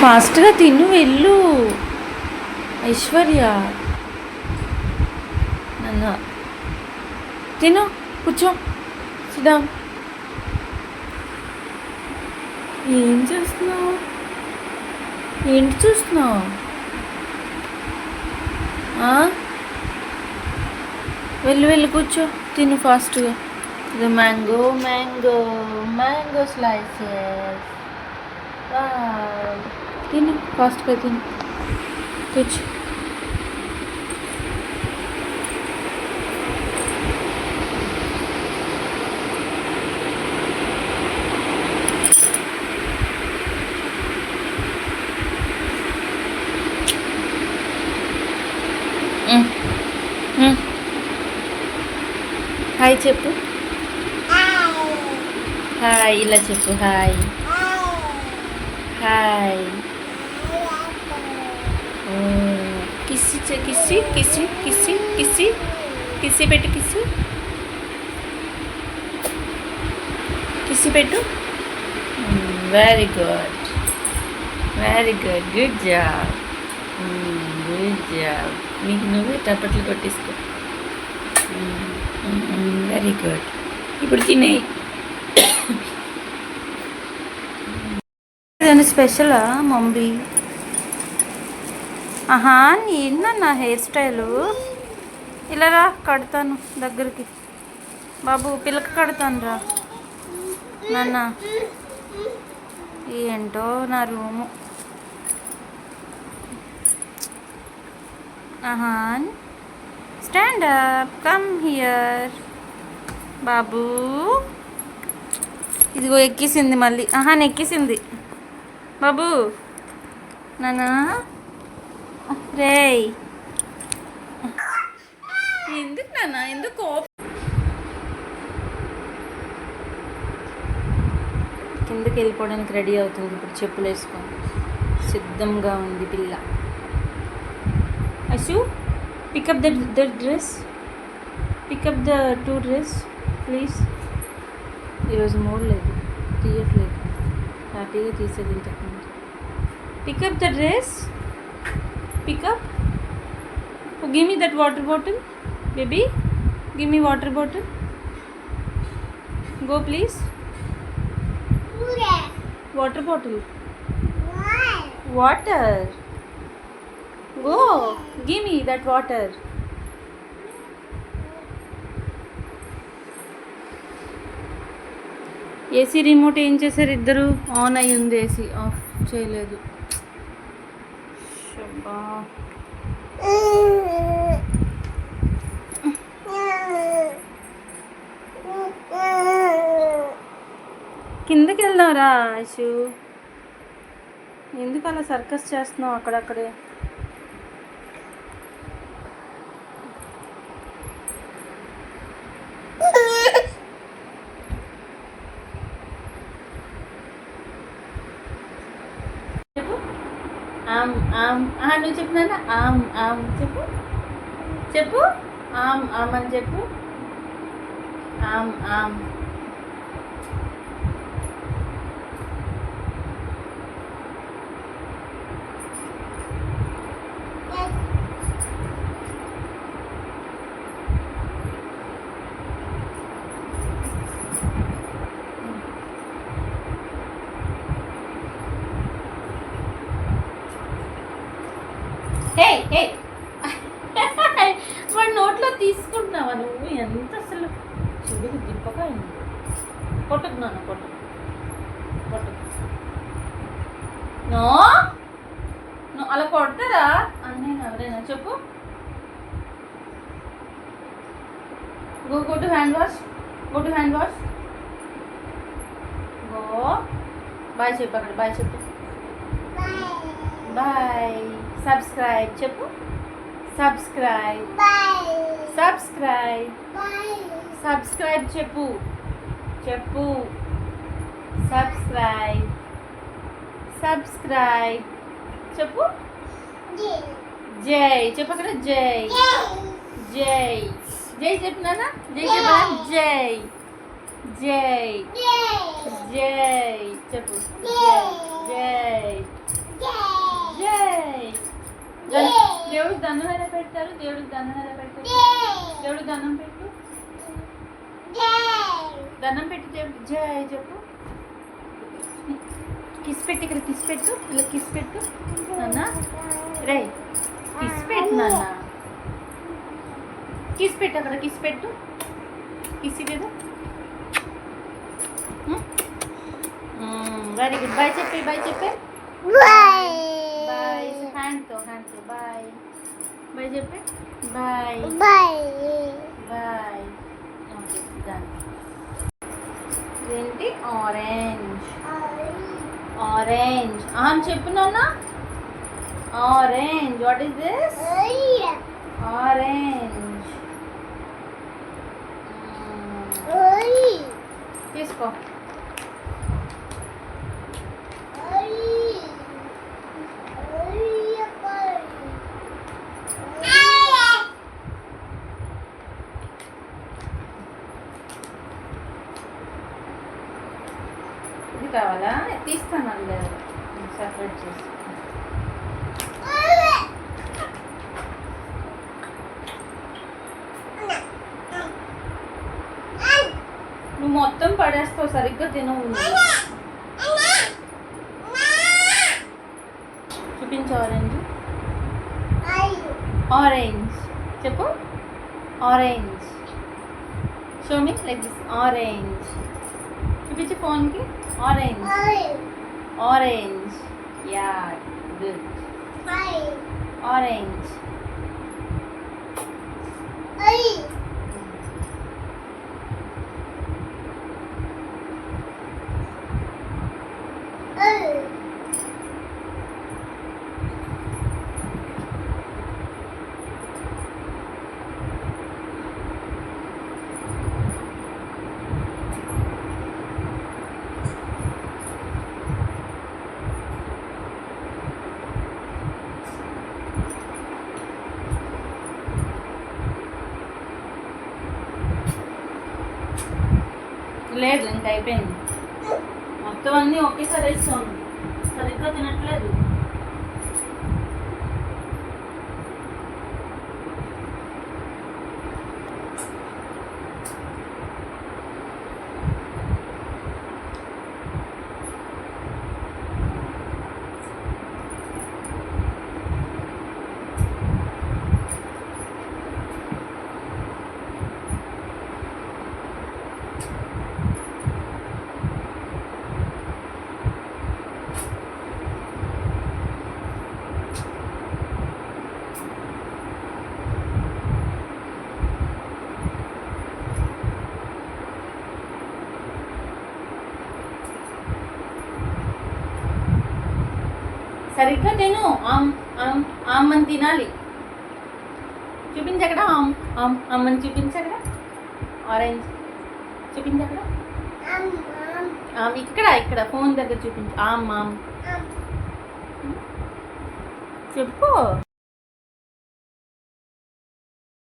ఫాస్ట్గా తిను వెళ్ళు ఐశ్వర్య. నన్న తిను, కూర్చో, సిద్ధం. ఏం చేస్తున్నావు? ఏంటి చూస్తున్నావు? వెళ్ళు వెళ్ళు కూర్చో, తిను ఫాస్ట్గా. ఇది మ్యాంగో మ్యాంగో మ్యాంగో స్లైసెస్. తిను ఫాస్ట్గా, తిను, కూర్చో. హాయ్ చెప్పు. హాయ్ ఇలా చెప్పు. Hi hi. కిస్సి కిస్సి కిస్సి కిస్సి కిస్సి కిస్సి పెట్టు. కిస్సి కిస్సి పెట్టు. Very good, very good, good job, good job. నీకు నువ్వే టపట్లు కొట్టేసుకో. Very good. ఇప్పుడు తినే. ఏదైనా స్పెషలా మమ్మీ? ఏంటన్నా హెయిర్ స్టైలు? ఇలా రా, కడతాను దగ్గరికి. బాబు పిల్లక కడతాను రా నాన్న. ఏంటో నా room. Stand up, come here బాబు. ఇదిగో ఎక్కేసింది మళ్ళీ. ఎక్కేసింది బాబు. నానా రేయ్, ఎందుకు నాన్న, ఎందుకు? కిందకి వెళ్ళిపోవడానికి రెడీ అవుతుంది ఇప్పుడు. చెప్పులు వేసుకొని సిద్ధంగా ఉంది పిల్ల. ఐసు, pick up the dress, pick up the 2 dress please. ఈరోజు మూడు లేదు, తీయట్లేదు. హ్యాపీగా తీసేది ఇంతకుముందు. Pick up the dress, pick up. Give me that water bottle baby, give me water bottle. Go please. Water bottle, water. Go, give me that water. AC remote ఏం చేశారు ఇద్దరు? On అయ్యి ఉంది, ఏసీ ఆఫ్ చేయలేదు. కిందకి వెళ్దాంరా ఐషు. ఎందుకు అలా సర్కస్ చేస్తున్నావు అక్కడక్కడే? నువ్వు చెప్పినా చెప్పు, చెప్పు. అని చెప్పు. వాడి నోట్లో తీసుకుంటున్నావా నువ్వు? ఎంత అసలు చెడుగు దింపగా అయింది. కొట్టకు నాన్న, కొట్టకు. నో అలా కొడతారా అన్నీ? ఎవరైనా చెప్పు. Go to hand wash, go. Bye చెప్పు అక్కడ, బాయ్ చెప్పు. బాయ్. సబ్స్క్రైబ్ చెప్పు. సబ్స్క్రైబ్ చెప్పు. సబ్స్క్రైబ్ చెప్పు. జై చెప్పు అక్కడ. జై చెప్పు నాన్న. జై చెప్పు. జై చెప్పు. జై దేవుడికి దండం ఎలా పెడతారు? దేవుడికి దండం ఎలా పెడతారు? దేవుడికి దండం పెట్టు. దండం పెట్టి దేవుడికి జై చెప్పు. కిస్ పెట్టి ఇక్కడ కిస్ పెట్టు. ఇలా కిస్ పెట్టు నాన్న. రే కిస్ పెట్టు నాన్న. కిస్ పెట్టు అక్కడ కిస్ పెట్టు. కిస్ కదా. Very good. బాయ్ చెప్పే. బాయ్ చెప్పే. బాయ్. హ్యాండ్తో బాయ్. బాయ్ చెప్పే. బాయ్. బాయ్. Okay done. ఏంటి? ఆరెంజ్. ఆరెంజ్ చెప్పు నాన్న. Orange. What is this? Orange. తీసుకో. ఇది కావాలా? తీస్తాను అందులో సపరేట్ చేసి. నువ్వు మొత్తం పడేస్తావు. సరిగ్గా తినవు. చూపించు. ఆరెంజ్. ఆరెంజ్ చెప్పు. Orange. Show me like this. Orange చూపించు ఫోన్కి. Orange. Orange. Yeah good. Orange. లేదు ఇంక అయిపోయింది. మొత్తం అన్నీ ఒకేసారి వేస్తాను. సరిగ్గా తినట్లేదు. సరిగ్గా తిను. అమ్మని తినాలి. చూపించక్కడ. అమ్మని చూపించక్కడ. ఆరెంజ్ చూపించక్కడ. ఇక్కడ ఫోన్ దగ్గర చూపించు. చెప్పు.